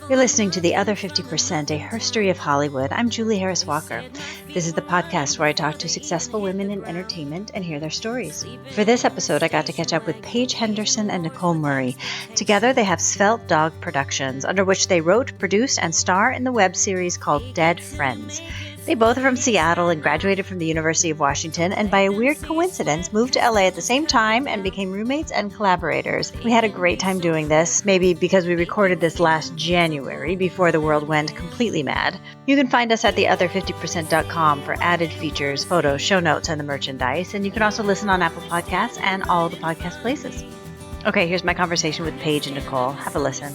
You're listening to The Other 50%, a herstory of Hollywood. I'm Julie Harris Walker. This is the podcast where I talk to successful women in entertainment and hear their stories. For this episode, I got to catch up with Paige Henderson and Nicole Murray. Together, they have Svelte Dog Productions, under which they wrote, produced, and star in the web series called Dead Friends. They both are from Seattle and graduated from the University of Washington, and by a weird coincidence, moved to LA at the same time and became roommates and collaborators. We had a great time doing this, maybe because we recorded this last January before the world went completely mad. You can find us at theother50%.com for added features, photos, show notes, and the merchandise, and you can also listen on Apple Podcasts and all the podcast places. Okay, here's my conversation with Paige and Nicole. Have a listen.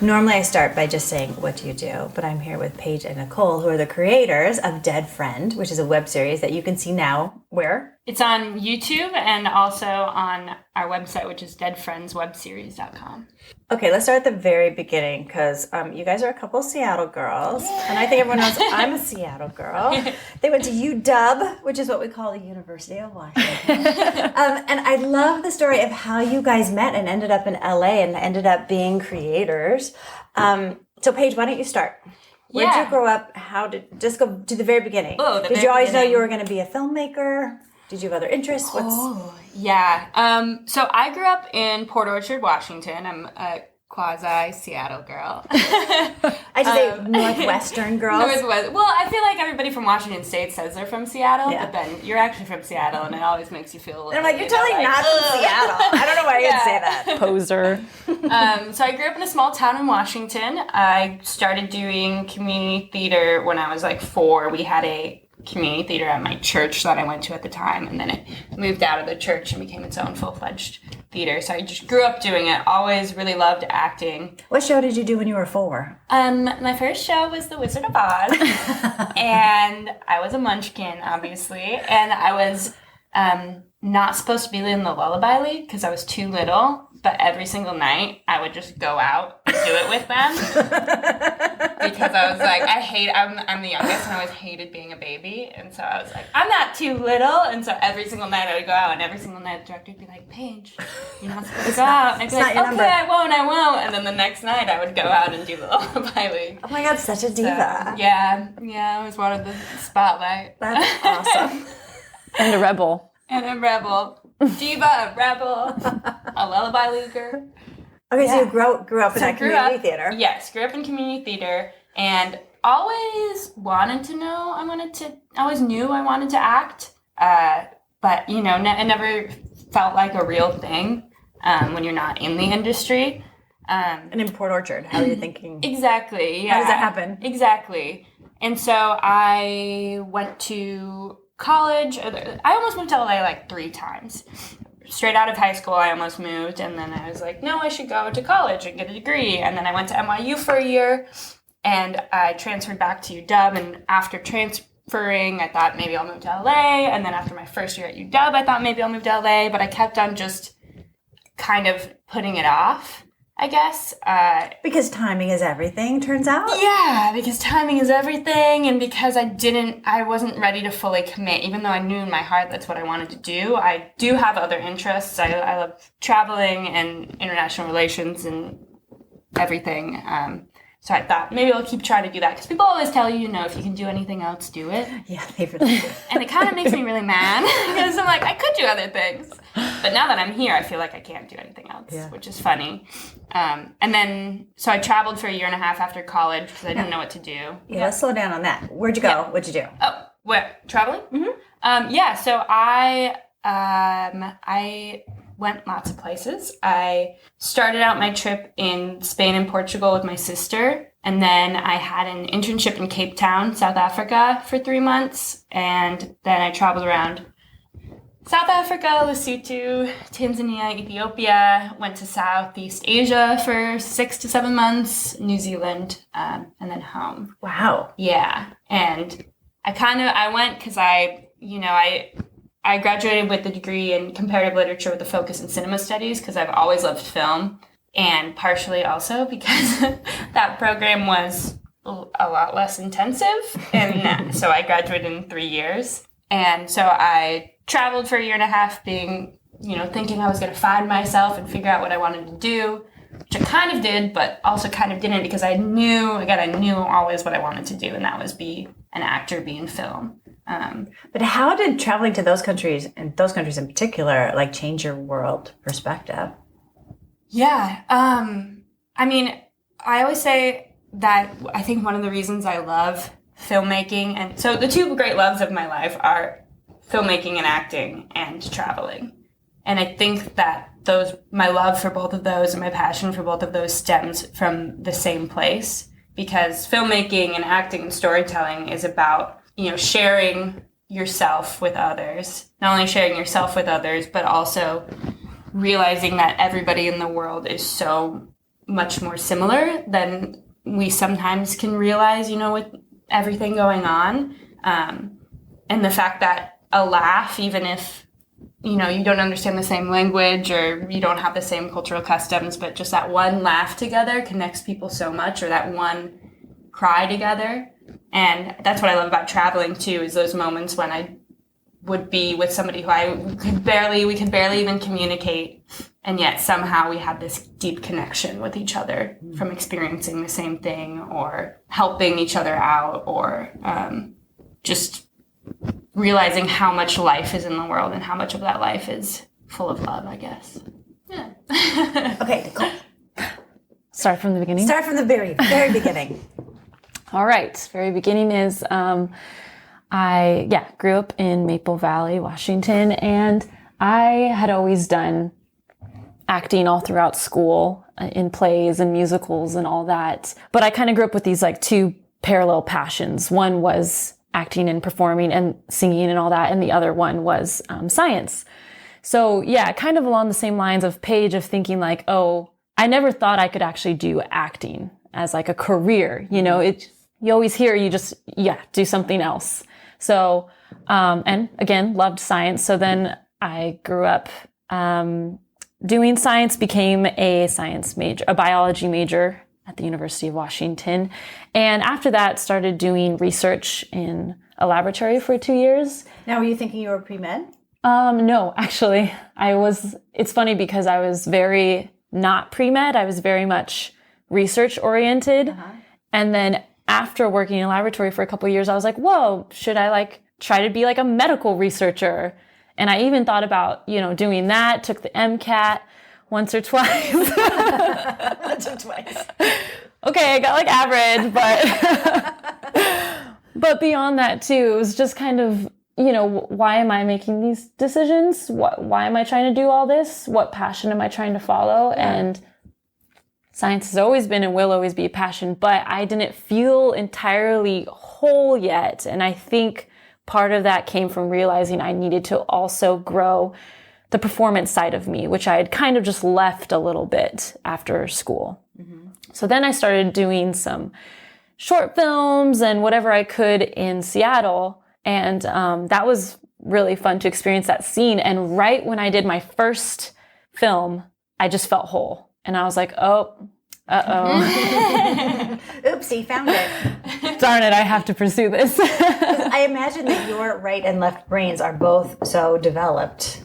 Normally I start by just saying, what do you do? But I'm here with Paige and Nicole, who are the creators of Dead Friend, which is a web series that you can see now. Where? It's on YouTube and also on our website, which is deadfriendswebseries.com. Okay, let's start at the very beginning, because you guys are a couple of Seattle girls. Yeah. And I think everyone knows I'm a Seattle girl. They went to UW, which is what we call the University of Washington. And I love the story of how you guys met and ended up in LA and ended up being creators. So Paige, why don't you start? Where did you grow up? Just go to the very beginning. Did you always know you were going to be a filmmaker? Did you have other interests? So I grew up in Port Orchard, Washington. I'm a quasi-Seattle girl. I just say Northwestern girls. Northwest. Well, I feel like everybody from Washington State says they're from Seattle, but then you're actually from Seattle, and it always makes you feel a little... And I'm like, you're totally not from Seattle. I don't know why you'd say that. Poser. So I grew up in a small town in Washington. I started doing community theater when I was like 4. We had a community theater at my church that I went to at the time, and then it moved out of the church and became its own full-fledged theater. So I just grew up doing it. Always really loved acting. What show did you do when you were 4? My first show was The Wizard of Oz, and I was a munchkin, obviously, and I was not supposed to be in the Lullaby League because I was too little, but every single night I would just go out and do it with them because I was like, I'm the youngest and I always hated being a baby, and so I was like, I'm not too little, and so every single night I would go out, and every single night the director would be like, Paige, you're not supposed to go out, and I'd be like, okay, I won't, and then the next night I would go out and do the Lullaby League. Oh my God, such a diva. So, yeah, I always wanted the spotlight. That's awesome. And a rebel. And a rebel. Diva, a rebel, a Lullaby Leaguer. Okay, so you grew up in that community theater. Yes, grew up in community theater, and always wanted to know, always knew I wanted to act, but, it never felt like a real thing when you're not in the industry. And in Port Orchard, how are you thinking? Exactly, yeah. How does that happen? Exactly. And so I went to college. I almost moved to LA like 3 times. Straight out of high school, I almost moved, and then I was like, no, I should go to college and get a degree. And then I went to NYU for a year, and I transferred back to UW, and after transferring, I thought maybe I'll move to LA, and then after my first year at UW, I thought maybe I'll move to LA, but I kept on just kind of putting it off, I guess. Because timing is everything, turns out? Yeah, because timing is everything, and because I wasn't ready to fully commit, even though I knew in my heart that's what I wanted to do. I do have other interests. I love traveling and international relations and everything. So I thought maybe I'll keep trying to do that, because people always tell you, if you can do anything else, do it. Yeah, they really do. And it kind of makes me really mad, because I'm like, I could do other things. But now that I'm here, I feel like I can't do anything else, which is funny. And then, so I traveled for a year and a half after college because I didn't know what to do. Yeah, let's slow down on that. Where'd you go? What'd you do? Oh, where? Traveling? Mm-hmm. So I went lots of places. I started out my trip in Spain and Portugal with my sister, and then I had an internship in Cape Town, South Africa for 3 months, and then I traveled around South Africa, Lesotho, Tanzania, Ethiopia, went to Southeast Asia for 6 to 7 months, New Zealand, and then home. Wow. Yeah. And I went because I graduated with a degree in comparative literature with a focus in cinema studies because I've always loved film, and partially also because that program was a lot less intensive. And so I graduated in 3 years. And so I traveled for a year and a half thinking I was going to find myself and figure out what I wanted to do. which I kind of did, but also kind of didn't, because I knew always what I wanted to do, and that was be an actor, be in film. But how did traveling to those countries, and those countries in particular, like change your world perspective? Yeah. I mean, I always say that I think one of the reasons I love filmmaking, and so the two great loves of my life are filmmaking and acting and traveling. And I think that my love for both of those and my passion for both of those stems from the same place, because filmmaking and acting and storytelling is about, sharing yourself with others. Not only sharing yourself with others, but also realizing that everybody in the world is so much more similar than we sometimes can realize, with everything going on. And the fact that a laugh, even if, you don't understand the same language or you don't have the same cultural customs, but just that one laugh together connects people so much, or that one cry together. And that's what I love about traveling too, is those moments when I would be with somebody who we could barely even communicate, and yet somehow we had this deep connection with each other from experiencing the same thing or helping each other out, or just realizing how much life is in the world and how much of that life is full of love, I guess. Yeah. Okay, Nicole. Start from the beginning? Start from the very, very beginning. All right. Very beginning is I grew up in Maple Valley, Washington, and I had always done acting all throughout school in plays and musicals and all that. But I kind of grew up with these like two parallel passions. One was acting and performing and singing and all that, and the other one was science. So yeah, kind of along the same lines of Paige, of thinking like, oh, I never thought I could actually do acting as like a career. You always hear you just, do something else. So, and again, loved science. So then I grew up doing science, became a biology major at the University of Washington. And after that, started doing research in a laboratory for 2 years. Now, were you thinking you were pre-med? No, actually. It's funny because I was very not pre-med. I was very much research oriented. Uh-huh. And then after working in a laboratory for a couple of years, I was like, whoa, should I try to be like a medical researcher? And I even thought about, doing that, took the MCAT once or twice. Once or twice. Okay, I got average, but beyond that too, it was just kind of, why am I making these decisions? Why am I trying to do all this? What passion am I trying to follow? Yeah. And science has always been and will always be a passion, but I didn't feel entirely whole yet. And I think part of that came from realizing I needed to also grow the performance side of me, which I had kind of just left a little bit after school. Mm-hmm. So then I started doing some short films and whatever I could in Seattle. And that was really fun to experience that scene. And right when I did my first film, I just felt whole. And I was like, oh, uh-oh. Oopsie, found it. Darn it, I have to pursue this. I imagine that your right and left brains are both so developed.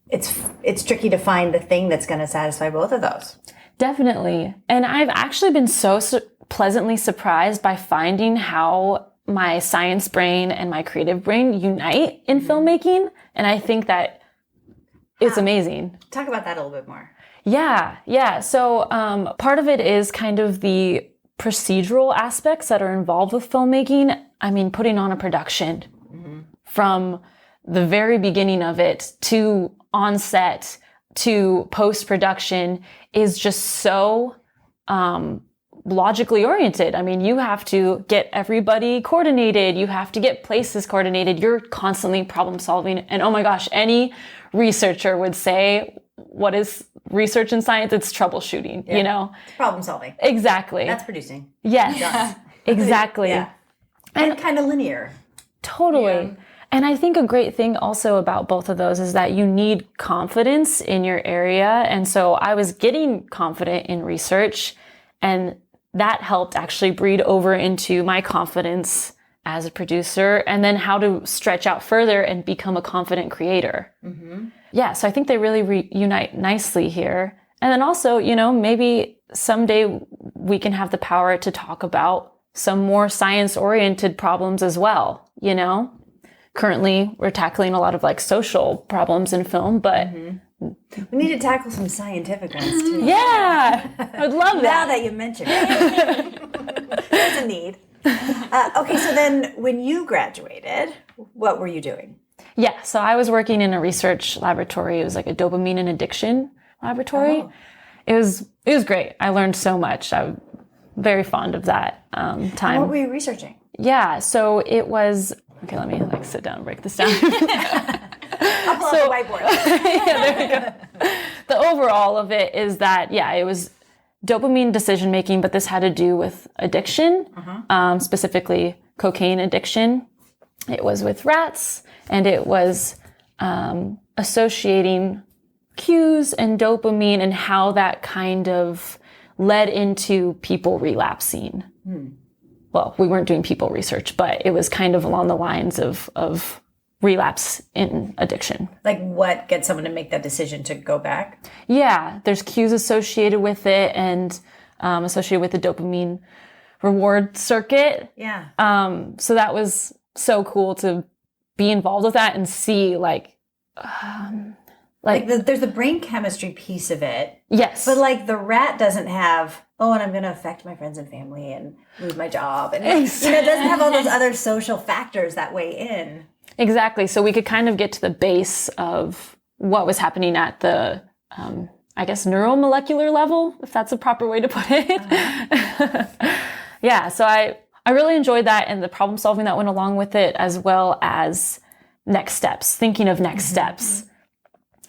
It's tricky to find the thing that's going to satisfy both of those. Definitely. And I've actually been so pleasantly surprised by finding how my science brain and my creative brain unite in filmmaking. And I think that it's amazing. Talk about that a little bit more. Yeah. So part of it is kind of the procedural aspects that are involved with filmmaking. I mean, putting on a production from the very beginning of it to on set to post-production is just so logically oriented. I mean, you have to get everybody coordinated. You have to get places coordinated. You're constantly problem solving. And oh my gosh, any researcher would say, what is research in science? It's troubleshooting, It's problem solving. Exactly. That's producing. Yes, exactly. Yeah. And kind of linear. Totally. Yeah. And I think a great thing also about both of those is that you need confidence in your area. And so I was getting confident in research, and that helped actually breed over into my confidence as a producer, and then how to stretch out further and become a confident creator. Mm-hmm. Yeah, so I think they really reunite nicely here. And then also, you know, maybe someday we can have the power to talk about some more science-oriented problems as well, you know? Currently, we're tackling a lot of like social problems in film, but we need to tackle some scientific ones too. Yeah, I would love that. Now that you mention it, there's a need. Okay, so then when you graduated, what were you doing? Yeah, so I was working in a research laboratory. It was like a dopamine and addiction laboratory. Oh. It was great. I learned so much. I'm very fond of that time. What were you researching? Yeah, so it was. Okay, let me like sit down and break this down. I'll pull up the whiteboard. Yeah, there we go. The overall of it is that, yeah, it was dopamine decision making, but this had to do with addiction, specifically cocaine addiction. It was with rats, and it was associating cues and dopamine and how that kind of led into people relapsing. Well, we weren't doing people research, but it was kind of along the lines of relapse in addiction. Like what gets someone to make that decision to go back? Yeah, there's cues associated with it and associated with the dopamine reward circuit. Yeah. So that was so cool to be involved with that and see like there's the brain chemistry piece of it. Yes. But like the rat doesn't have, and I'm going to affect my friends and family and lose my job. And it doesn't have all those other social factors that weigh in. Exactly. So we could kind of get to the base of what was happening at the, I guess, neuromolecular level, if that's a proper way to put it. Yeah. So I really enjoyed that and the problem solving that went along with it, as well as next steps, thinking of next steps.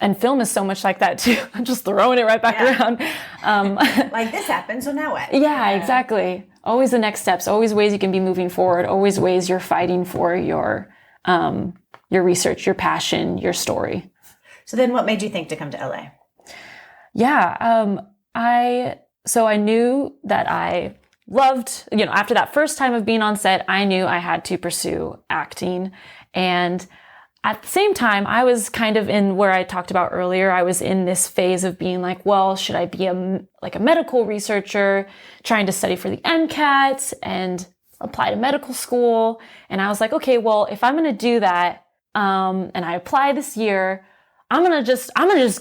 And film is so much like that too. I'm just throwing it right back around. Like this happened, so now what? Yeah, exactly. Always the next steps, always ways you can be moving forward, always ways you're fighting for your research, your passion, your story. So then what made you think to come to LA? Yeah, I knew that I loved, after that first time of being on set, I knew I had to pursue acting. And at the same time, I was kind of in where I talked about earlier. I was in this phase of being like, well, should I be a medical researcher, trying to study for the MCAT and apply to medical school? And I was like, okay, well, if I'm going to do that, and I apply this year, I'm gonna just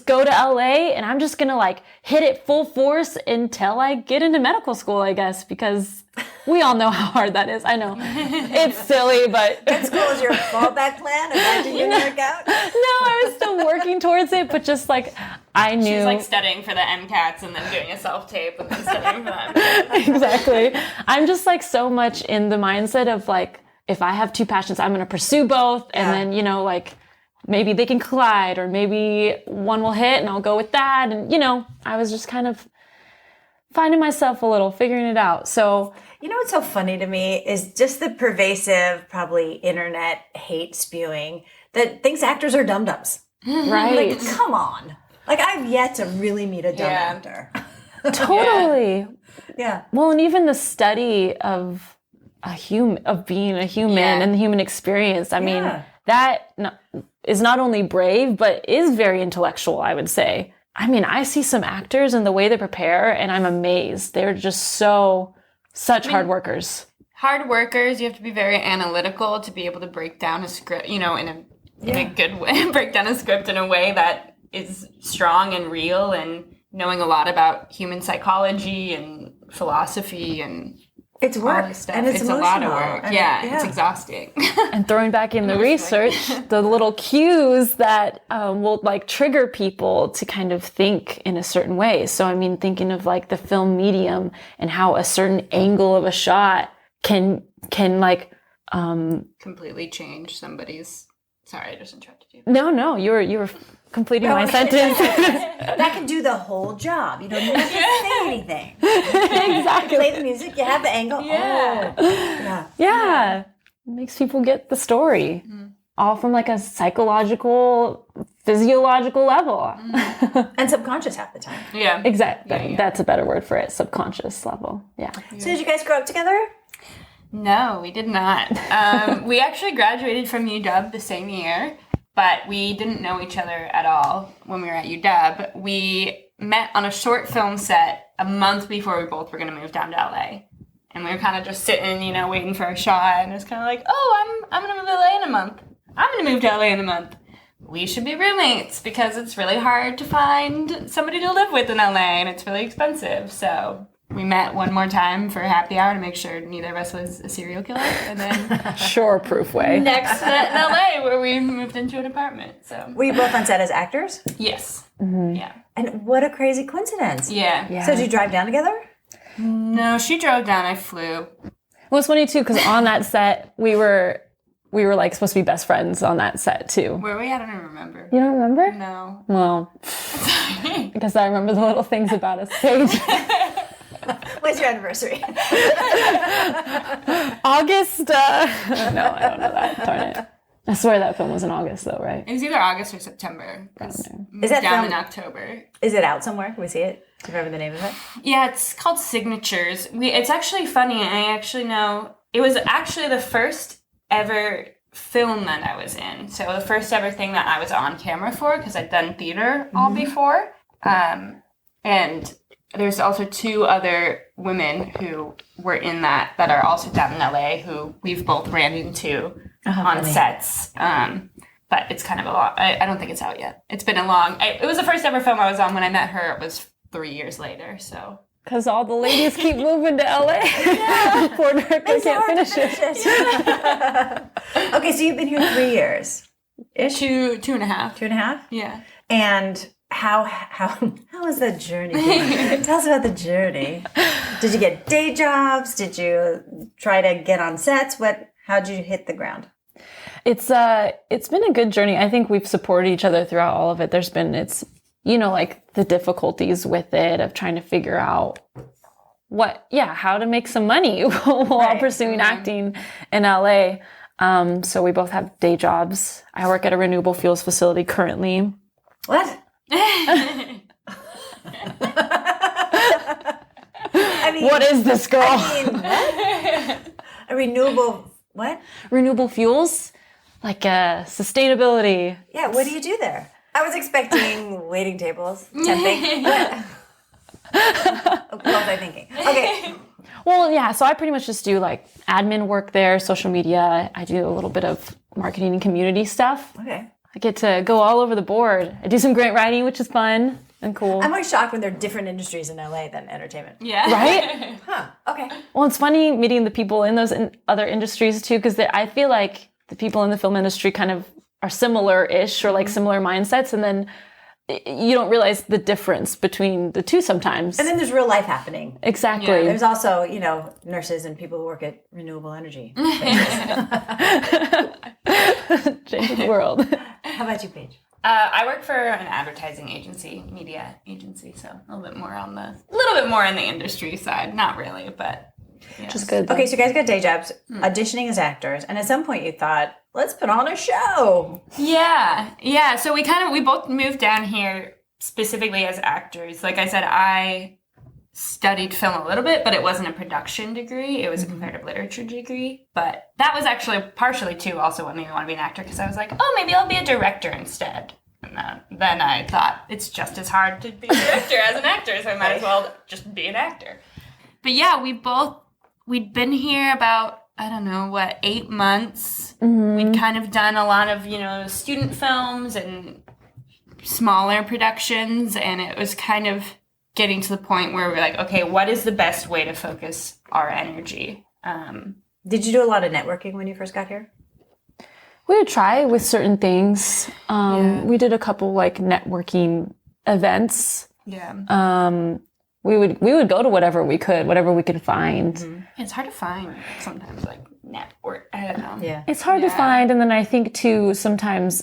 go to LA and I'm just gonna like hit it full force until I get into medical school, I guess, because we all know how hard that is. I know it's silly, but med school is your fallback plan. If that didn't work out, no, I was still working towards it, but just like I knew. She's like studying for the MCATs and then doing a self-tape and then studying for them. Exactly. I'm just like so much in the mindset of like, if I have two passions, I'm gonna pursue both, and then like. Maybe they can collide, or maybe one will hit and I'll go with that. And, I was just kind of finding myself a little, figuring it out. So, what's so funny to me is just the pervasive, probably internet hate spewing that thinks actors are dum-dums. Right. Like, come on. Like, I've yet to really meet a dumb actor. Totally. Yeah. Well, and even the study of being a human and the human experience. I mean, that is not only brave, but is very intellectual, I would say. I mean, I see some actors and the way they prepare, and I'm amazed. They're just such hard workers. Hard workers, you have to be very analytical to be able to break down a script, in a good way, break down a script in a way that is strong and real, and knowing a lot about human psychology and philosophy and it's work, and it's a lot of work. It's exhausting. And throwing back in the research, the little cues that will like trigger people to kind of think in a certain way. So, I mean, thinking of like the film medium and how a certain angle of a shot can like completely change somebody's. Sorry, I just interrupted you. No, you were completing my sentence. That can do the whole job. You don't even have to say anything. Exactly. Play the music, you have the angle. Yeah. It makes people get the story. All from like a psychological, physiological level. And subconscious half the time. Yeah. Exactly. Yeah. That's a better word for it. Subconscious level. Yeah. So did you guys grow up together? No, we did not. We actually graduated from UW the same year. but we didn't know each other at all when we were at UW. We met on a short film set a month before we both were going to move down to LA. And we were kind of just sitting, you know, waiting for a shot. And it was kind of like, oh, I'm going to move to LA in a month. I'm going to move to LA in a month. We should be roommates because it's really hard to find somebody to live with in LA and it's really expensive. So we met one more time for a happy hour to make sure neither of us was a serial killer. And then Sure-proof way. next met in LA where we moved into an apartment. So Were you both on set as actors? yes. Mm-hmm. Yeah. And what a crazy coincidence. Yeah. So did you drive down together? No, she drove down. I flew. Well, it's funny too because on that set we were like supposed to be best friends on that set too. Where were we? I don't even remember. You don't remember? No. Well, I guess I remember the little things about us, Paige. When's your anniversary? August. No, I don't know that. Darn it. I swear that film was in August though, right? It was either August or September. Is that down film- in October? Is it out somewhere? Can we see it? Do you remember the name of it? Yeah, it's called Signatures. It's actually funny. I actually know it was actually the first ever film that I was in. So the first ever thing that I was on camera for because I'd done theater all before. And there's also two other women who were in that are also down in LA who we've both ran into on sets. But it's kind of a lot. I don't think it's out yet. It's been a long... it was the first ever film I was on. When I met her, it was 3 years later, so... Because all the ladies keep moving to LA. Yeah. Poor Director can't finish it. Okay, so you've been here 3 years. Ish? Two and a half. 2.5? Yeah. And how was the journey going? Tell us about the journey. Did you get day jobs? Did you try to get on sets? How'd you hit the ground? It's been a good journey. I think we've supported each other throughout all of it. Like the difficulties with it of trying to figure out how to make some money while pursuing acting in LA. So we both have day jobs. I work at a renewable fuels facility currently. What? I mean, What is this, girl? A renewable what? Renewable fuels? Like sustainability. Yeah, what do you do there? I was expecting waiting tables, temping. What was I thinking? Okay. Well, yeah, so I pretty much just do like admin work there, social media. I do a little bit of marketing and community stuff. Okay. I get to go all over the board. I do some grant writing, which is fun and cool. I'm always shocked when there are different industries in LA than entertainment. Yeah. Right? Huh. Okay. Well, it's funny meeting the people in those other industries too, because I feel like the people in the film industry kind of are similar-ish or like similar mindsets, and then you don't realize the difference between the two sometimes. And then there's real life happening. Exactly. Yeah, there's also, nurses and people who work at renewable energy. Changing the world. How about you, Paige? I work for an advertising agency, media agency, so a little bit more on the industry side. Not really, but yes. Just good. Okay, so you guys got day jobs, auditioning as actors, and at some point you thought, let's put on a show. Yeah. So we both moved down here specifically as actors. Like I said, I studied film a little bit, but it wasn't a production degree. It was a comparative literature degree. But that was actually partially too also what made me want to be an actor, because I was like, oh, maybe I'll be a director instead. And then I thought it's just as hard to be a director as an actor, so I might as well just be an actor. But yeah, we'd been here about, 8 months. Mm-hmm. We'd kind of done a lot of, student films and smaller productions, and it was kind of getting to the point where we're like, okay, what is the best way to focus our energy? Did you do a lot of networking when you first got here? We would try with certain things. We did a couple like networking events. Yeah. We would go to whatever we could find. Mm-hmm. It's hard to find sometimes, like network. I don't know. Yeah. It's hard to find, and then I think too sometimes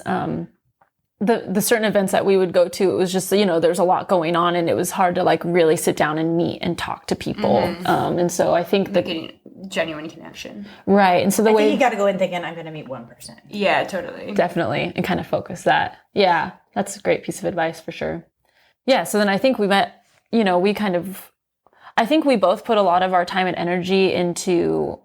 the certain events that we would go to, it was just there's a lot going on, and it was hard to like really sit down and meet and talk to people. Mm-hmm. And so I think getting genuine connection, right? And so I think you got to go in thinking, I'm going to meet one person. Yeah, totally, definitely, and kind of focus that. Yeah, that's a great piece of advice for sure. Yeah. So then I think we met. We kind of, I think we both put a lot of our time and energy into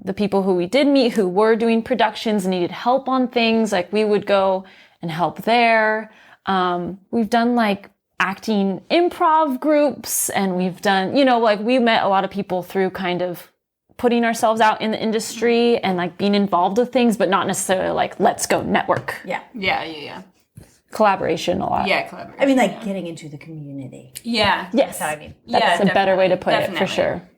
the people who we did meet who were doing productions and needed help on things. Like we would go and help there. We've done like acting improv groups, and we've done, like we met a lot of people through kind of putting ourselves out in the industry and like being involved with things, but not necessarily like, let's go network. Yeah. Collaboration a lot. Yeah, collaboration. I mean, like getting into the community. Yeah. Yes. That's how I mean. That's a better way to put definitely. it, for sure.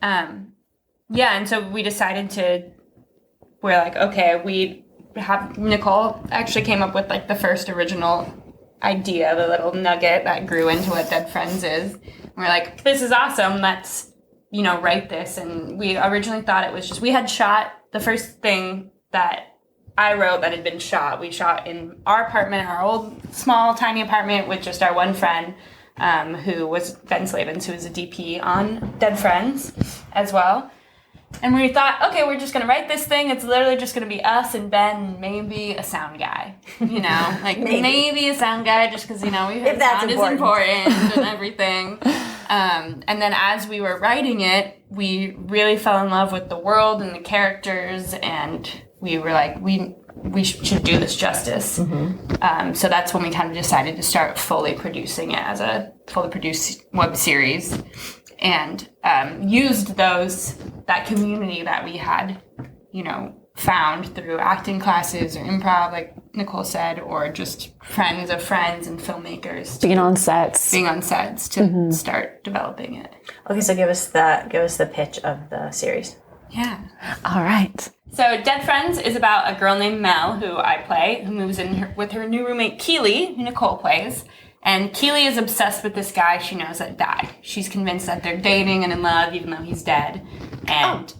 Yeah, and so we decided we're like, okay, Nicole actually came up with like the first original idea, the little nugget that grew into what Dead Friends is. And we're like, this is awesome, let's, write this. And we originally thought it was just, we had shot the first thing that I wrote that had been shot. We shot in our apartment, our old, small, tiny apartment with just our one friend, who was Ben Slavens, who was a DP on Dead Friends as well. And we thought, okay, we're just going to write this thing. It's literally just going to be us and Ben and maybe a sound guy, like maybe a sound guy just because, we heard sound is important and everything. And then as we were writing it, we really fell in love with the world and the characters, and we were like, we should do this justice. Mm-hmm. So that's when we kind of decided to start fully producing it as a fully produced web series, and used that community that we had, found through acting classes or improv, like Nicole said, or just friends of friends and filmmakers. Being on sets to start developing it. Okay, so give us the pitch of the series. Yeah. All right. So Dead Friends is about a girl named Mel, who I play, who moves in with her new roommate Keely, who Nicole plays. And Keely is obsessed with this guy she knows that died. She's convinced that they're dating and in love, even though he's dead. And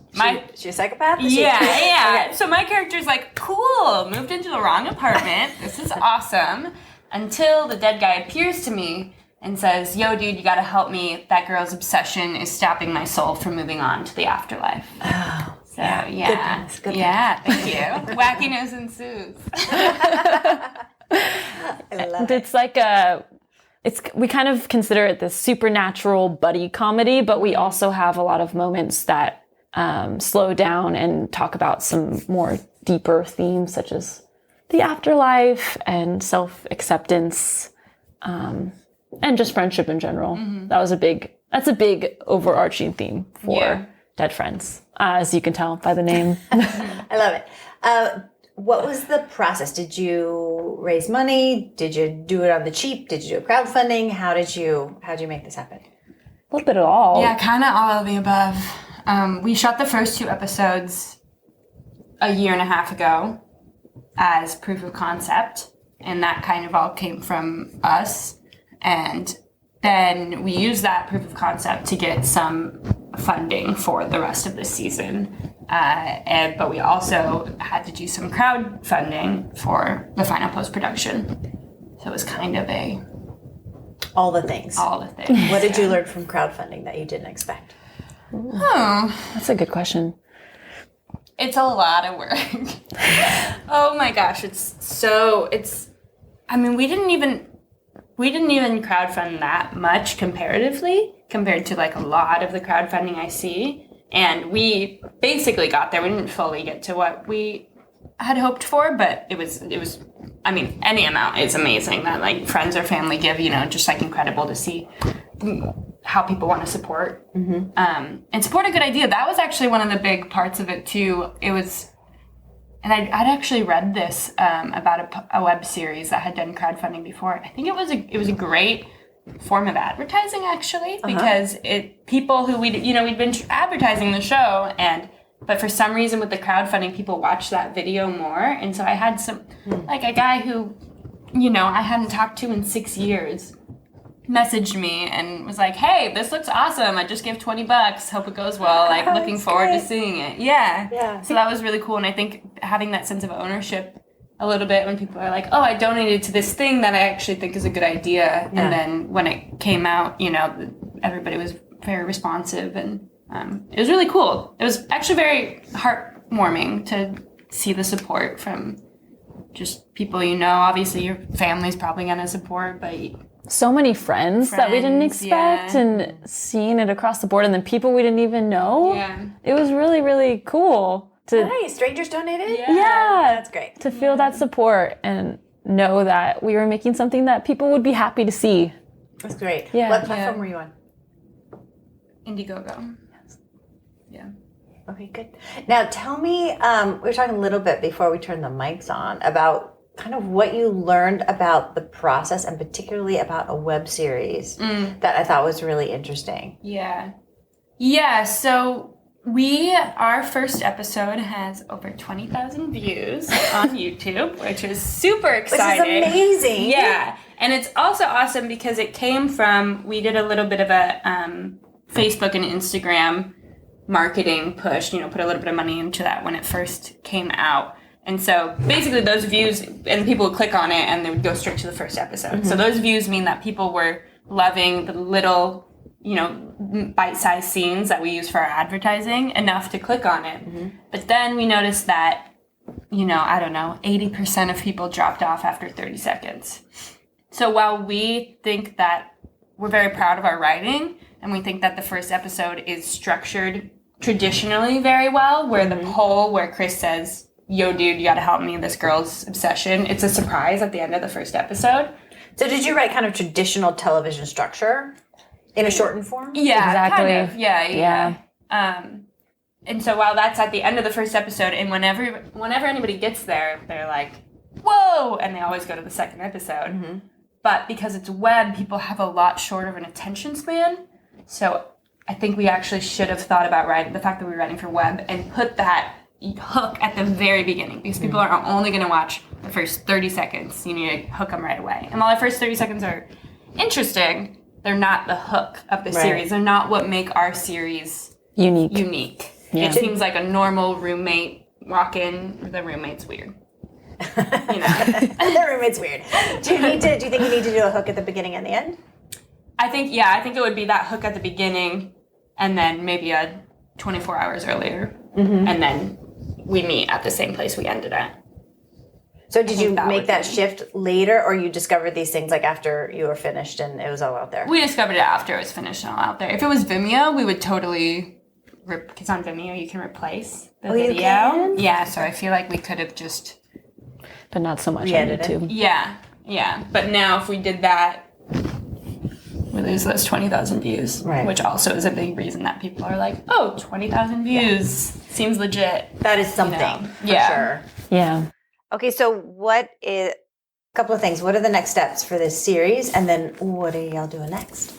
she's a psychopath? Yeah. Okay. So my character's like, cool, moved into the wrong apartment. This is awesome. Until the dead guy appears to me and says, yo, dude, you gotta help me. That girl's obsession is stopping my soul from moving on to the afterlife. Oh. So, yeah. Good yeah, thank you. Wackiness ensues. I love it. It's like we kind of consider it this supernatural buddy comedy, but we also have a lot of moments that slow down and talk about some more deeper themes, such as the afterlife and self-acceptance, and just friendship in general. Mm-hmm. That's a big overarching theme for Dead Friends, as you can tell by the name. I love it. What was the process? Did you raise money? Did you do it on the cheap? Did you do crowdfunding? How did you make this happen? A little bit of all. Yeah, kind of all of the above. We shot the first 2 episodes a year and a half ago as proof of concept, and that kind of all came from us. And then we used that proof of concept to get some funding for the rest of the season. But we also had to do some crowdfunding for the final post-production. So it was kind of all the things. What did you learn from crowdfunding that you didn't expect? That's a good question. It's a lot of work. Oh my gosh, we didn't even crowdfund that much comparatively compared to like a lot of the crowdfunding I see. And we basically got there. We didn't fully get to what we had hoped for, but it was, any amount is amazing that like friends or family give, just like incredible to see how people want to support, and support a good idea. That was actually one of the big parts of it too. It was, and I'd actually read this, about a web series that had done crowdfunding before. I think it was a great form of advertising actually, because people who we'd been advertising the show, but for some reason with the crowdfunding, people watched that video more. And so I had like a guy who, I hadn't talked to in 6 years messaged me and was like, hey, this looks awesome. I just gave $20. Hope it goes well. Like looking forward to seeing it. Yeah. So that was really cool. And I think having that sense of ownership a little bit when people are like, oh, I donated to this thing that I actually think is a good idea. Yeah. And then when it came out, everybody was very responsive, and it was really cool. It was actually very heartwarming to see the support from, just people you know. Obviously, your family's probably going to support, but so many friends that we didn't expect, and seeing it across the board, and then people we didn't even know. Yeah. It was really, really cool. Nice. Strangers donated? Yeah. That's great. To feel that support and know that we were making something that people would be happy to see. That's great. Yeah. What platform were you on? Indiegogo. Yeah. Okay, good. Now tell me, we were talking a little bit before we turned the mics on about kind of what you learned about the process and particularly about a web series that I thought was really interesting. Yeah. Yeah, so our first episode has over 20,000 views on YouTube, which is super exciting. Which is amazing. Yeah. And it's also awesome because it came from, we did a little bit of a Facebook and Instagram marketing push, put a little bit of money into that when it first came out. And so basically those views, and people would click on it and they would go straight to the first episode. So those views mean that people were loving the little, bite-sized scenes that we use for our advertising enough to click on it. But then we noticed that, 80% of people dropped off after 30 seconds. So while we think that we're very proud of our writing, and we think that the first episode is structured traditionally very well, where the poll where Chris says, yo, dude, you gotta help me, this girl's obsession, it's a surprise at the end of the first episode. So did you write kind of traditional television structure in a shortened form? Yeah, Exactly. kind of. Yeah. And so while that's at the end of the first episode, and whenever anybody gets there, they're like, whoa, and they always go to the second episode. But because it's web, people have a lot shorter of an attention span. So I think we actually should have thought about the fact that we were writing for web and put that hook at the very beginning, because people are only going to watch the first 30 seconds. You need to hook them right away. And while the first 30 seconds are interesting, they're not the hook of the series. They're not what make our series unique. Yeah. It seems like a normal roommate walk in, the roommate's weird. The roommate's weird. Do you think you need to do a hook at the beginning and the end? I think it would be that hook at the beginning, and then maybe 24 hours earlier, and then we meet at the same place we ended at. So did you make that shift later, or you discovered these things like after you were finished and it was all out there? We discovered it after it was finished and all out there. If it was Vimeo, we would totally, because on Vimeo you can replace the video. You can? Yeah, so I feel like we could have just... But not so much on edited. YouTube. Yeah. But now if we did that, we lose those 20,000 views, which also is a big reason that people are like, oh, 20,000 views seems legit. That is something, for sure. Yeah. Okay, so a couple of things. What are the next steps for this series? And then what are y'all doing next?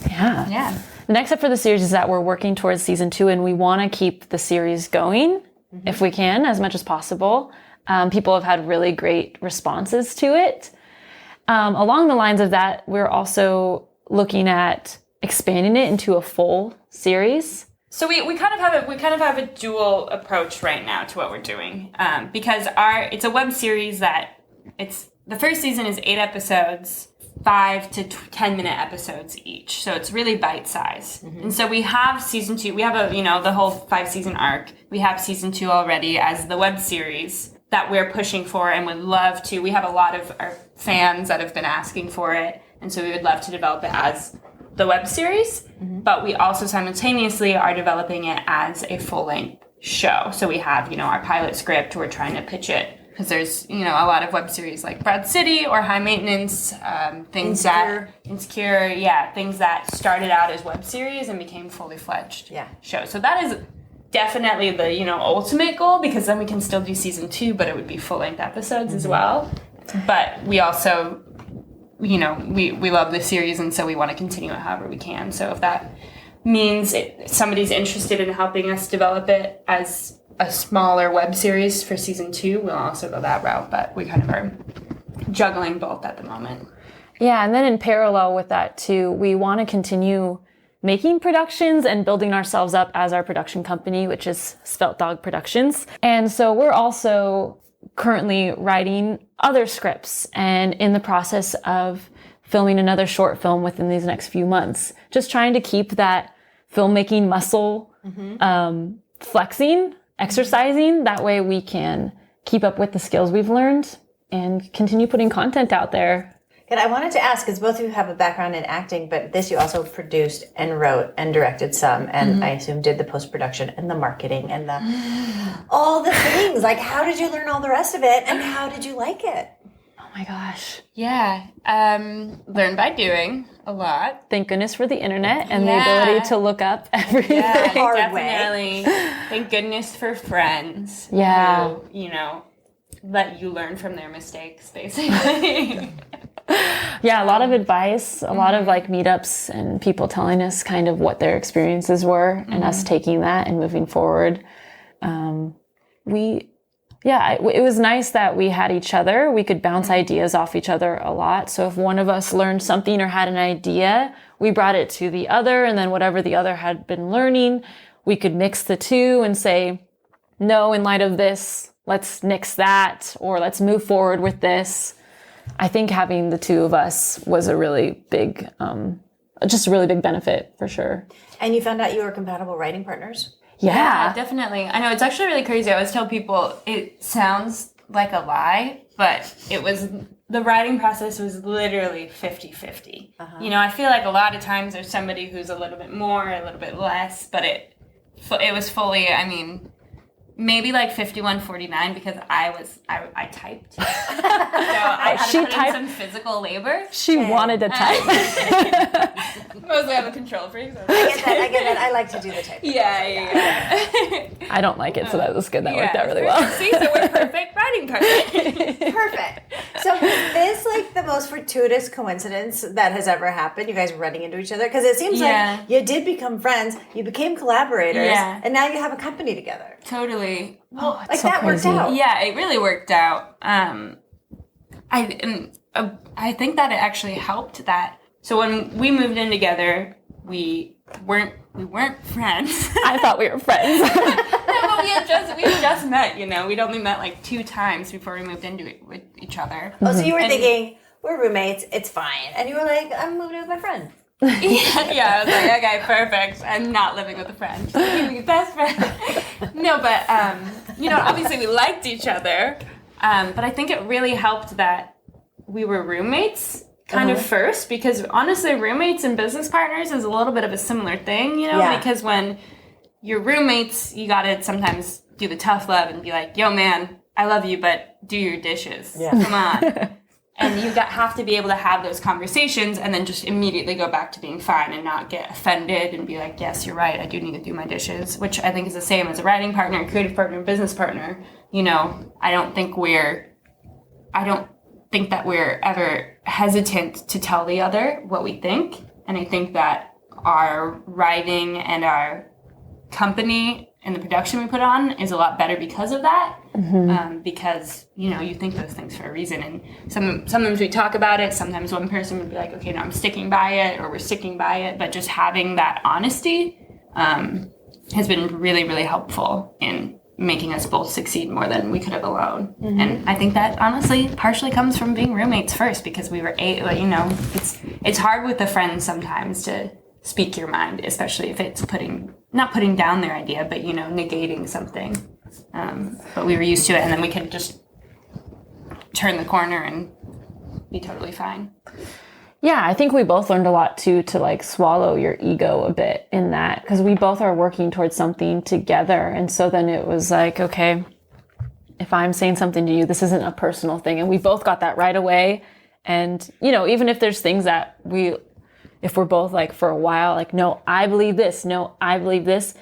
Yeah. The next step for the series is that we're working towards season 2, and we want to keep the series going if we can, as much as possible. People have had really great responses to it. Along the lines of that, we're also looking at expanding it into a full series. So we kind of have a dual approach right now to what we're doing, because it's a web series that the first season is 8 episodes, 5 to 10 minute episodes each. So it's really bite size. And so we have season 2. We have the whole 5 season arc. We have season 2 already as the web series that we're pushing for and would love to. We have a lot of our fans that have been asking for it, and so we would love to develop it as the web series, but we also simultaneously are developing it as a full-length show. So we have, our pilot script, we're trying to pitch it, because there's, a lot of web series like Broad City or High Maintenance, things that started out as web series and became fully fledged shows. So that is definitely the, ultimate goal, because then we can still do season 2, but it would be full-length episodes as well. But we also, we love this series, and so we want to continue it however we can. So if that means somebody's interested in helping us develop it as a smaller web series for season 2, we'll also go that route. But we kind of are juggling both at the moment. Yeah, and then in parallel with that too, we want to continue making productions and building ourselves up as our production company, which is Svelte Dog Productions. And so we're also currently writing other scripts and in the process of filming another short film within these next few months. Just trying to keep that filmmaking muscle flexing, exercising. That way we can keep up with the skills we've learned and continue putting content out there. And I wanted to ask, because both of you have a background in acting, but this you also produced and wrote and directed some, and I assume did the post-production and the marketing and all the things. Like, how did you learn all the rest of it, and how did you like it? Oh my gosh. Yeah. Learn by doing a lot. Thank goodness for the internet and the ability to look up everything. Yeah, hard definitely. Thank goodness for friends. Yeah. Who, let you learn from their mistakes, basically. Yeah, a lot of advice, a lot of like meetups and people telling us kind of what their experiences were and us taking that and moving forward. It was nice that we had each other. We could bounce ideas off each other a lot. So if one of us learned something or had an idea, we brought it to the other, and then whatever the other had been learning, we could mix the two and say, no, in light of this, let's nix that, or let's move forward with this. I think having the two of us was a really big, just a really big benefit for sure. And you found out you were compatible writing partners? Yeah, definitely. I know, it's actually really crazy. I always tell people it sounds like a lie, but the writing process was literally 50-50. I feel like a lot of times there's somebody who's a little bit more, a little bit less, but it was fully, maybe like 51-49 because I typed. So I had to put in some physical labor. She wanted to type. Mostly I'm a control freak. So I get that. I like to do the typing. Yeah. I don't like it, so that was good. That worked out really well. See, so we're perfect writing partners. Perfect. So was this like the most fortuitous coincidence that has ever happened? You guys running into each other? Because it seems like you did become friends, you became collaborators, and now you have a company together. Totally. Oh, Like so that crazy. Worked out. Yeah, it really worked out. I think that it actually helped that. So when we moved in together, we weren't friends. I thought we were friends. No, but we had just met. We'd only met like 2 times before we moved into it with each other. Oh, so you were thinking we're roommates, it's fine, and you were like, I'm moving in with my friend. Yeah, I was like, okay, perfect. I'm not living with a friend. You're best friend. No, but obviously we liked each other, but I think it really helped that we were roommates kind of first, because honestly, roommates and business partners is a little bit of a similar thing, because when you're roommates, you gotta sometimes do the tough love and be like, yo, man, I love you, but do your dishes. Yeah. Come on. And you have to be able to have those conversations and then just immediately go back to being fine and not get offended and be like, yes, you're right, I do need to do my dishes, which I think is the same as a writing partner, creative partner, business partner. I don't think that we're ever hesitant to tell the other what we think. And I think that our writing and our company and the production we put on is a lot better because of that. Because, you think those things for a reason. And sometimes we talk about it. Sometimes one person would be like, okay, no, I'm sticking by it, or we're sticking by it. But just having that honesty has been really, really helpful in making us both succeed more than we could have alone. And I think that honestly partially comes from being roommates first, because we were it's hard with a friend sometimes to speak your mind, especially if it's not putting down their idea, but negating something. But we were used to it, and then we could just turn the corner and be totally fine. Yeah, I think we both learned a lot too, to like swallow your ego a bit in that, because we both are working towards something together. And so then it was like, okay, if I'm saying something to you, this isn't a personal thing. And we both got that right away. And, even if there's things that if we're both like for a while, like, no, I believe this, no, I believe this,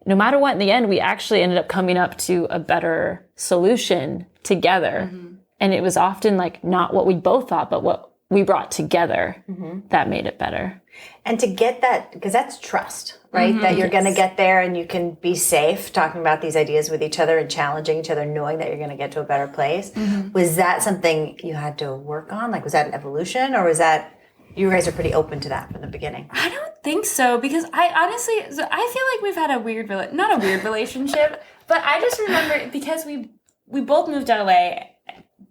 no matter what, in the end, we actually ended up coming up to a better solution together. And it was often like not what we both thought, but what we brought together that made it better. And to get that, because that's trust, right? That you're going to get there and you can be safe talking about these ideas with each other and challenging each other, knowing that you're going to get to a better place. Was that something you had to work on? Like, was that an evolution, or was that you guys are pretty open to that from the beginning? I don't think so, because I feel like we've had a weird, not a weird relationship, but I just remember because we both moved to LA,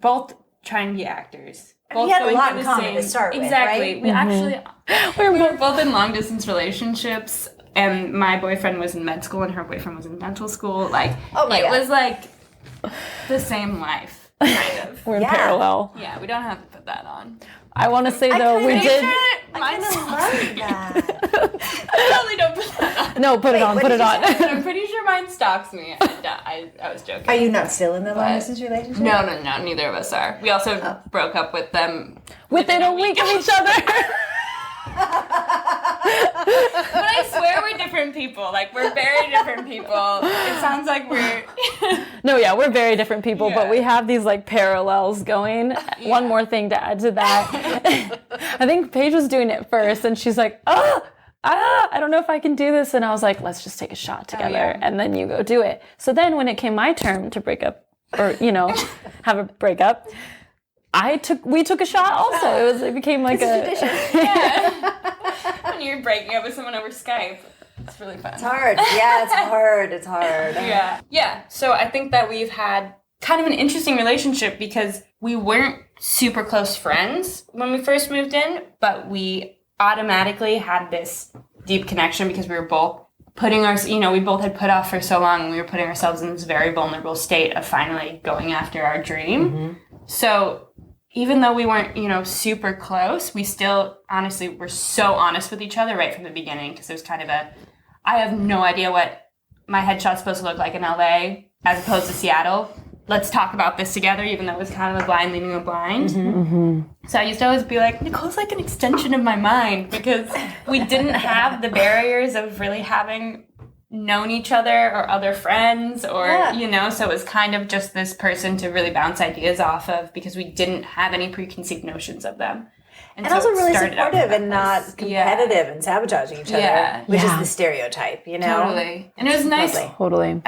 both trying to be actors. We had a lot in common to start with, exactly. right? We were both in long distance relationships, and my boyfriend was in med school and her boyfriend was in dental school. Like, oh my God. Was like, the same life, kind of. We're in parallel. Yeah, we don't have to put that on. I want to say though, we did. I kind of love that. I totally don't put that on. No, put it on. Put it on. I'm pretty sure mine stalks me. I was joking. Are you not still in the long distance relationship? No, neither of us are. We also broke up with them within a week of each other. But I swear we're different people. Like, we're very different people. It sounds like we're... No, yeah, we're very different people, but we have these, like, parallels going. Yeah. One more thing to add to that. I think Paige was doing it first, and she's like, I don't know if I can do this. And I was like, let's just take a shot together, and then you go do it. So then when it came my turn to break up, or, have a breakup, we took a shot also. It became like When you're breaking up with someone over Skype, it's really fun. It's hard. Yeah, it's hard. Yeah. So I think that we've had kind of an interesting relationship because we weren't super close friends when we first moved in, but we automatically had this deep connection because we were both we both had put off for so long, and we were putting ourselves in this very vulnerable state of finally going after our dream. Mm-hmm. So even though we weren't, super close, we still, honestly, were so honest with each other right from the beginning, because there's kind of I have no idea what my headshot's supposed to look like in LA as opposed to Seattle. Let's talk about this together, even though it was kind of a blind leading a blind. Mm-hmm. Mm-hmm. So I used to always be like, Nicole's like an extension of my mind, because we didn't have the barriers of really having known each other or other friends or, so it was kind of just this person to really bounce ideas off of, because we didn't have any preconceived notions of them. And so also really supportive and not competitive and sabotaging each other, which is the stereotype, Totally. And it was nice. Totally.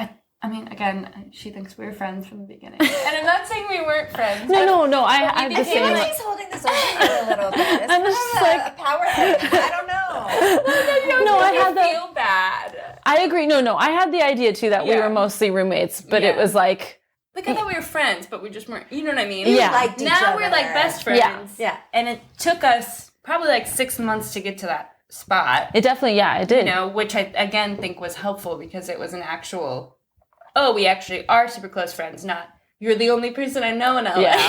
I mean, again, she thinks we were friends from the beginning. And I'm not saying we weren't friends. No. I'm just saying. I feel like she's holding this over a little bit. I'm just like a power thing. I don't know. No, I had feel bad. I agree. No. I had the idea too that we were mostly roommates, but it was like I thought we were friends, but we just weren't. You know what I mean? Yeah. Liked each now other. We're like best friends. Yeah. And it took us probably like 6 months to get to that spot. It definitely, it did. Which I again think was helpful, because it was an actual. Oh, we actually are super close friends, not you're the only person I know in LA.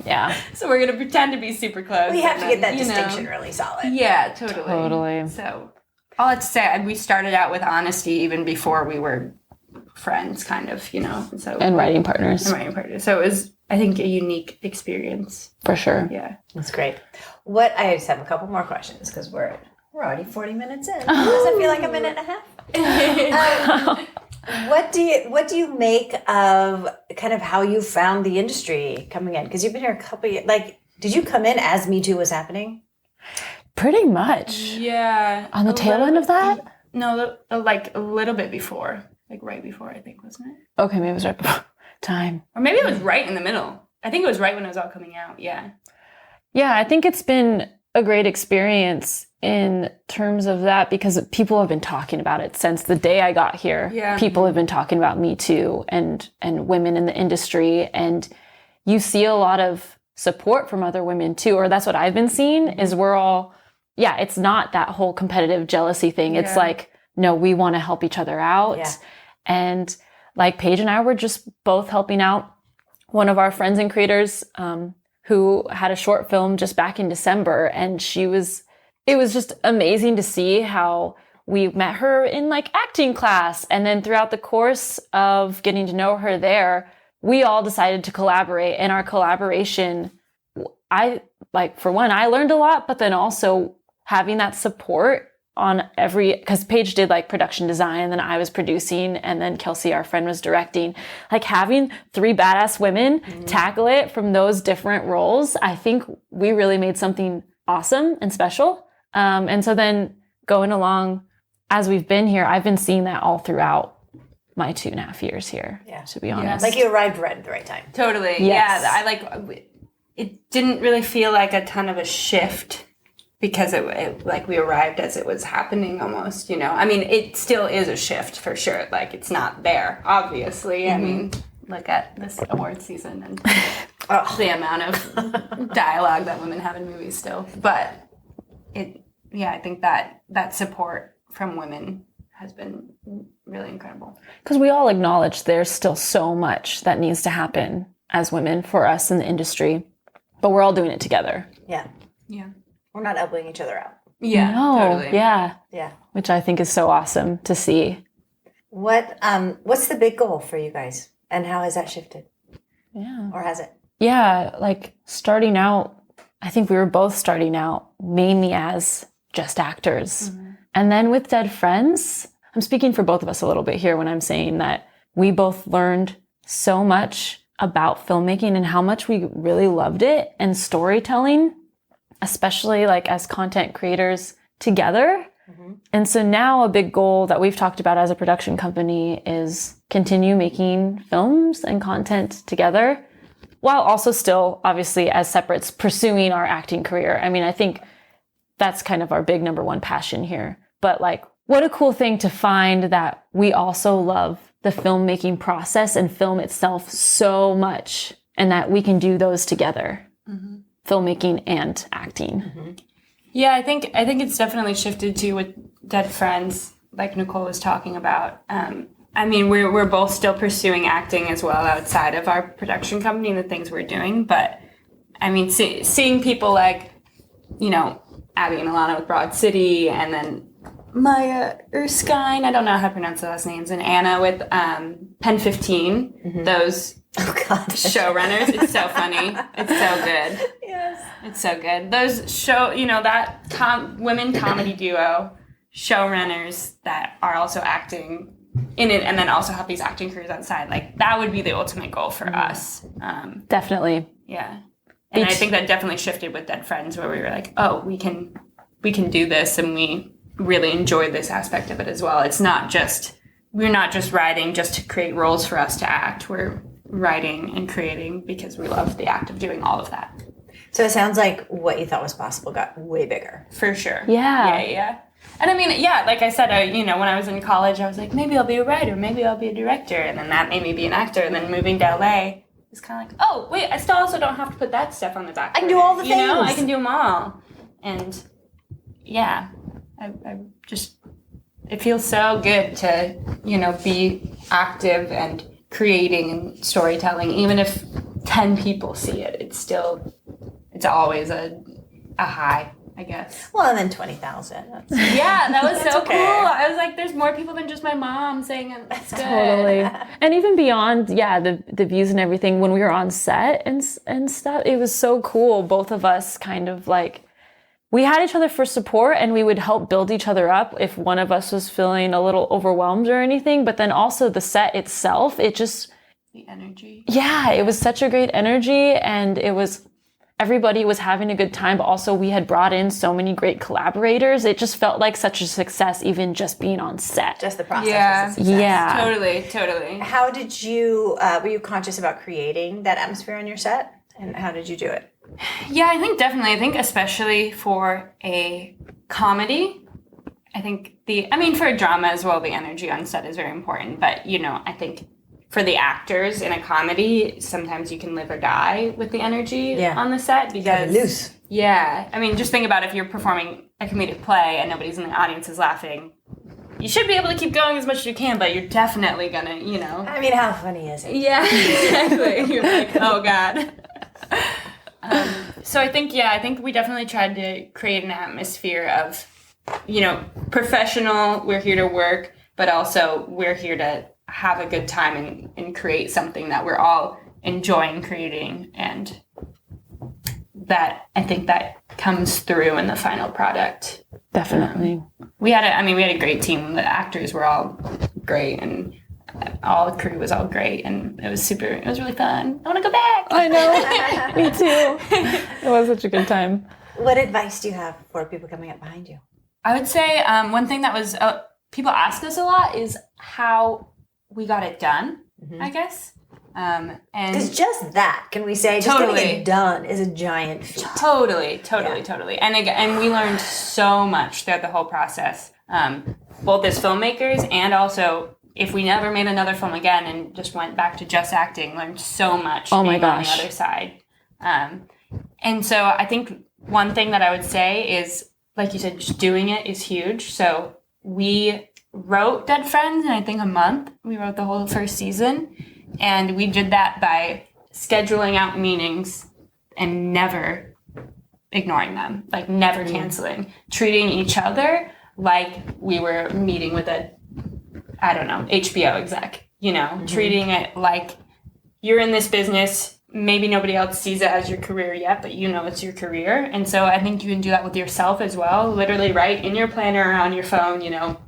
Yeah. So we're going to pretend to be super close. We have to get that distinction really solid. Yeah, totally. So all I have to say, we started out with honesty even before we were friends, kind of, So, and writing partners. So it was, I think, a unique experience. For sure. Yeah. That's great. I just have a couple more questions, because we're already 40 minutes in. Does it feel like a minute and a half? What do you make of kind of how you found the industry coming in? Because you've been here a couple of years. Like, did you come in as Me Too was happening? Pretty much. Yeah. On the tail end of that? No, like a little bit before. Like right before, I think, wasn't it? Okay, maybe it was right before time. Or maybe it was right in the middle. I think it was right when it was all coming out, yeah. Yeah, I think it's been a great experience in terms of that, because people have been talking about it since the day I got here. Yeah. People have been talking about Me Too and women in the industry, and you see a lot of support from other women too, or that's what I've been seeing, is we're all, it's not that whole competitive jealousy thing. It's like, no, we want to help each other out. Yeah. And like Paige and I were just both helping out one of our friends and creators who had a short film just back in December, and it was just amazing to see how we met her in like acting class. And then throughout the course of getting to know her there, we all decided to collaborate. And our collaboration, for one, I learned a lot, but then also having that support on because Paige did like production design, and then I was producing, and then Kelsey, our friend, was directing. Like having 3 badass women tackle it from those different roles, I think we really made something awesome and special. And so then going along as we've been here, I've been seeing that all throughout my 2.5 years here, to be honest. Like you arrived right at the right time. Totally. Yes. Yeah. It didn't really feel like a ton of a shift, because it like we arrived as it was happening almost, I mean, it still is a shift for sure. Like, it's not there, obviously. I mean, look at this award season and the amount of dialogue that women have in movies still. But I think that support from women has been really incredible. Because we all acknowledge there's still so much that needs to happen as women for us in the industry, but we're all doing it together. Yeah. Yeah. We're not elbowing each other out. Yeah, No, totally. yeah. Yeah. Which I think is so awesome to see. What's the big goal for you guys, and how has that shifted, Yeah. or has it? Yeah, like starting out, I think we were both starting out mainly as just actors. And then with Dead Friends, I'm speaking for both of us a little bit here when I'm saying that we both learned so much about filmmaking and how much we really loved it, and storytelling, especially like as content creators together. And so now a big goal that we've talked about as a production company is continue making films and content together, while also still obviously as separates pursuing our acting career. I mean, I think that's kind of our big number one passion here. But like, what a cool thing to find that we also love the filmmaking process and film itself so much, and that we can do those together, filmmaking and acting. Yeah, I think it's definitely shifted to with Dead Friends, like Nicole was talking about. I mean, we're both still pursuing acting as well outside of our production company and the things we're doing. But I mean, seeing people like, you know, Abby and Alana with Broad City, and then Maya Erskine, I don't know how to pronounce the last names, and Anna with Pen 15, those showrunners. It's so funny. It's so good. Yes. It's so good. Those show, you know, that women comedy duo, showrunners that are also acting in it, and then also have these acting careers outside. Like, that would be the ultimate goal for us. Definitely. Yeah. And I think that definitely shifted with Dead Friends, where we were like, oh, we can do this, and we really enjoy this aspect of it as well. It's not just, we're not just writing just to create roles for us to act. We're writing and creating because we love the act of doing all of that. So it sounds like what you thought was possible got way bigger. For sure. Yeah. Yeah. And I mean, yeah, like I said, you know, when I was in college, I was like, maybe I'll be a writer, maybe I'll be a director. And then that made me be an actor. And then moving to LA, it's kind of like, oh, wait, I still also don't have to put that stuff on the back. I can do all the You know, things. I can do them all. And yeah, I just, it feels so good to, you know, be active and creating and storytelling. Even if 10 people see it, it's always a high, I guess. Well, and then 20,000. Yeah, that was so okay. cool. I was like, there's more people than just my mom saying it's good. Totally. And even beyond, the views and everything, when we were on set and stuff, it was so cool. Both of us kind of like, we had each other for support, and we would help build each other up if one of us was feeling a little overwhelmed or anything. But then also the set itself, it just... The energy. Yeah, it was such a great energy, and everybody was having a good time, but also we had brought in so many great collaborators. It just felt like such a success, even just being on set. Just the process. Yeah. Was a success. Yeah. Totally. How did you, were you conscious about creating that atmosphere on your set? And how did you do it? Yeah, I think definitely. I think especially for a comedy, for a drama as well, the energy on set is very important. But, you know, I think for the actors in a comedy, sometimes you can live or die with the energy on the set, because loose. Yeah. I mean, just think about if you're performing a comedic play and nobody's in the audience is laughing. You should be able to keep going as much as you can, but you're definitely gonna, you know. I mean, how funny is it? Yeah, exactly. You're like, oh God. So I think we definitely tried to create an atmosphere of, you know, professional, we're here to work, but also we're here to have a good time and create something that we're all enjoying creating, and that I think that comes through in the final product. Definitely. We had a great team. The actors were all great, and all the crew was all great, and it was really fun. I want to go back. I know. Me too. It was such a good time. What advice do you have for people coming up behind you? I would say one thing that was people ask us a lot is how we got it done, I guess. And because just that, can we say, just getting it done is a giant feat. Totally. And we learned so much throughout the whole process, both as filmmakers and also if we never made another film again and just went back to just acting, learned so much being on the other side. And so I think one thing that I would say is, like you said, just doing it is huge. So we wrote Dead Friends in, I think, a month. We wrote the whole first season. And we did that by scheduling out meetings and never ignoring them, like never canceling, treating each other like we were meeting with a, I don't know, HBO exec, you know, treating it like you're in this business. Maybe nobody else sees it as your career yet, but you know it's your career. And so I think you can do that with yourself as well. Literally write in your planner or on your phone, you know,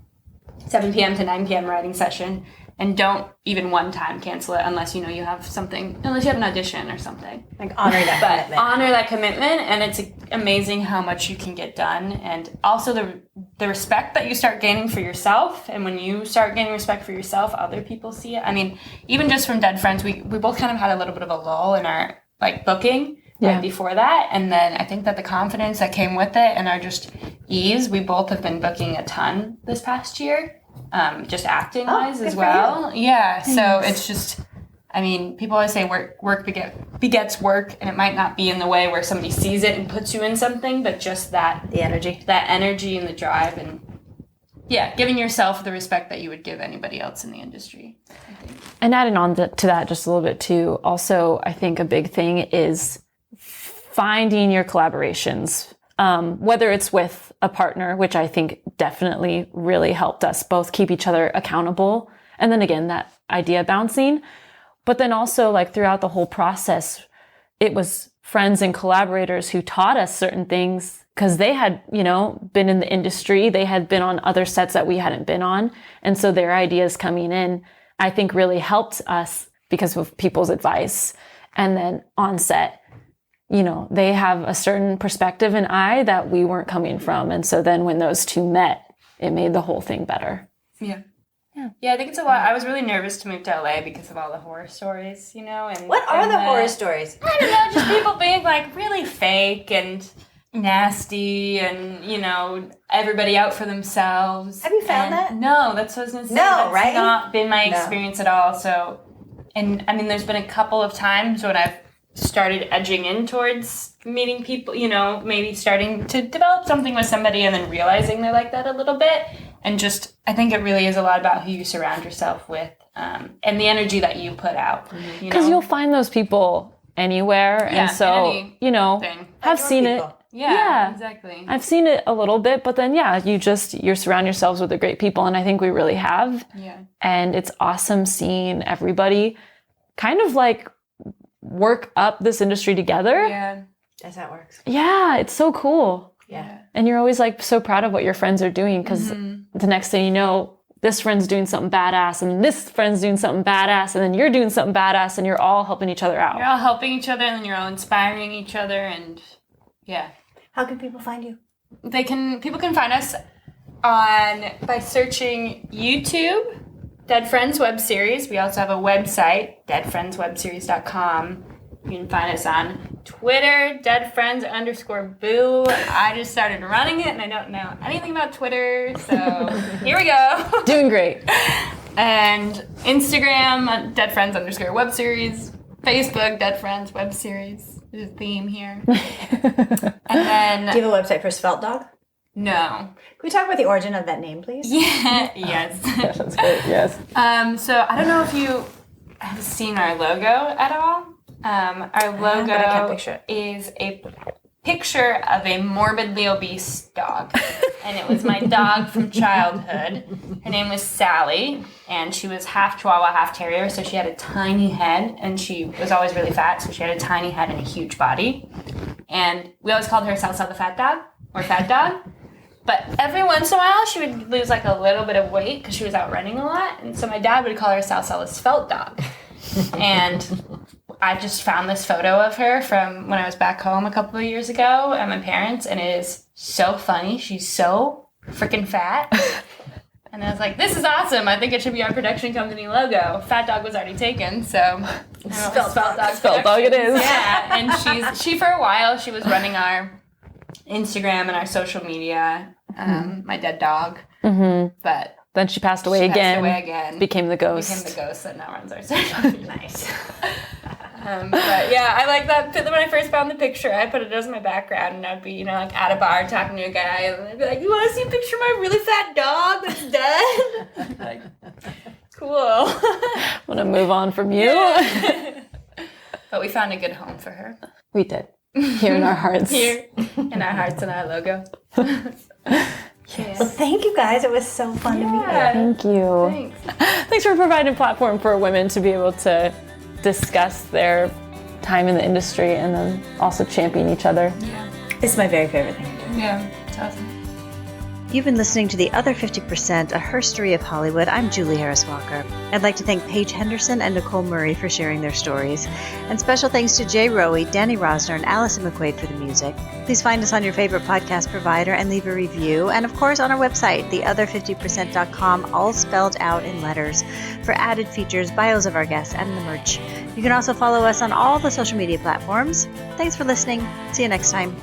7 p.m. to 9 p.m. writing session. And don't even one time cancel it unless you know you have something, unless you have an audition or something. Like honor that commitment. Honor that commitment, and it's amazing how much you can get done. And also the respect that you start gaining for yourself. And when you start gaining respect for yourself, other people see it. I mean, even just from Dead Friends, we both kind of had a little bit of a lull in our like booking right before that. And then I think that the confidence that came with it and our just ease, we both have been booking a ton this past year. Just acting wise as well. Yeah. So it's just, I mean, people always say work begets work, and it might not be in the way where somebody sees it and puts you in something, but just that energy and the drive, and giving yourself the respect that you would give anybody else in the industry, I think. And adding on to that just a little bit too, also, I think a big thing is finding your collaborations. Whether it's with a partner, which I think definitely really helped us both keep each other accountable. And then again, that idea bouncing. But then also like throughout the whole process, it was friends and collaborators who taught us certain things because they had, you know, been in the industry. They had been on other sets that we hadn't been on. And so their ideas coming in, I think really helped us because of people's advice. And then on set, you know, they have a certain perspective and eye that we weren't coming from. And so then when those two met, it made the whole thing better. Yeah, I think it's a lot. I was really nervous to move to LA because of all the horror stories, you know. And what are the horror stories? I don't know, just people being like really fake and nasty and, you know, everybody out for themselves. Have you found that? No, that's what I was going to say. No, that's right? not been my experience at all. So, and I mean, there's been a couple of times when I've started edging in towards meeting people, you know, maybe starting to develop something with somebody and then realizing they're like that a little bit. And just, I think it really is a lot about who you surround yourself with and the energy that you put out. Because you'll find those people anywhere. And so, you know, I've seen it. Yeah, exactly. I've seen it a little bit, but then, you surround yourselves with the great people. And I think we really have. Yeah. And it's awesome seeing everybody kind of like work up this industry together. Yeah. That's how it works. Yeah, it's so cool. Yeah. And you're always like so proud of what your friends are doing because the next thing you know, this friend's doing something badass and this friend's doing something badass and then you're doing something badass and you're all helping each other out. You're all helping each other and then you're all inspiring each other and How can people find you? People can find us by searching YouTube, Dead Friends Web Series. We also have a website, deadfriendswebseries.com. You can find us on Twitter, deadfriends_boo. I just started running it and I don't know anything about Twitter, so here we go. Doing great. And Instagram, deadfriends_webseries. Facebook, Dead Friends Web Series. There's a theme here. And then... Do you have a website for Svelte Dog? No. Can we talk about the origin of that name, please? Yeah. Yes. That's great. Yes. So I don't know if you have seen our logo at all. Our logo is a picture of a morbidly obese dog. And it was my dog from childhood. Her name was Sally, and she was half Chihuahua, half Terrier, so she had a tiny head, and she was always really fat, so she had a tiny head and a huge body. And we always called her Salsa the Fat Dog, or Fat Dog. But every once in a while, she would lose like a little bit of weight because she was out running a lot, and so my dad would call her Salsa the Svelte Dog. And I just found this photo of her from when I was back home a couple of years ago at my parents', and it is so funny. She's so freaking fat. And I was like, this is awesome. I think it should be our production company logo. Fat Dog was already taken, so... Svelte Dog it is. Yeah, and she for a while, she was running our Instagram and our social media, my dead dog. Mm-hmm. But... Then she passed away again. Became the ghost. Became the ghost that now runs our social media. Nice. But yeah, I like that. When I first found the picture, I put it as my background, and I'd be, you know, like at a bar talking to a guy, and I'd be like, "You want to see a picture of my really fat dog that's dead?" Like, cool. I want to move on from you. But we found a good home for her. We did. Here in our hearts. Here in our hearts and our logo. Yes. Well, thank you guys. It was so fun to meet you. Thank you. Thanks. Thanks for providing a platform for women to be able to discuss their time in the industry and then also champion each other. Yeah. It's my very favorite thing to do. Yeah, it's awesome. You've been listening to The Other 50%, A Herstory of Hollywood. I'm Julie Harris Walker. I'd like to thank Paige Henderson and Nicole Murray for sharing their stories. And special thanks to Jay Rowe, Danny Rosner, and Allison McQuaid for the music. Please find us on your favorite podcast provider and leave a review. And of course on our website, theother50%.com, all spelled out in letters, for added features, bios of our guests, and the merch. You can also follow us on all the social media platforms. Thanks for listening. See you next time.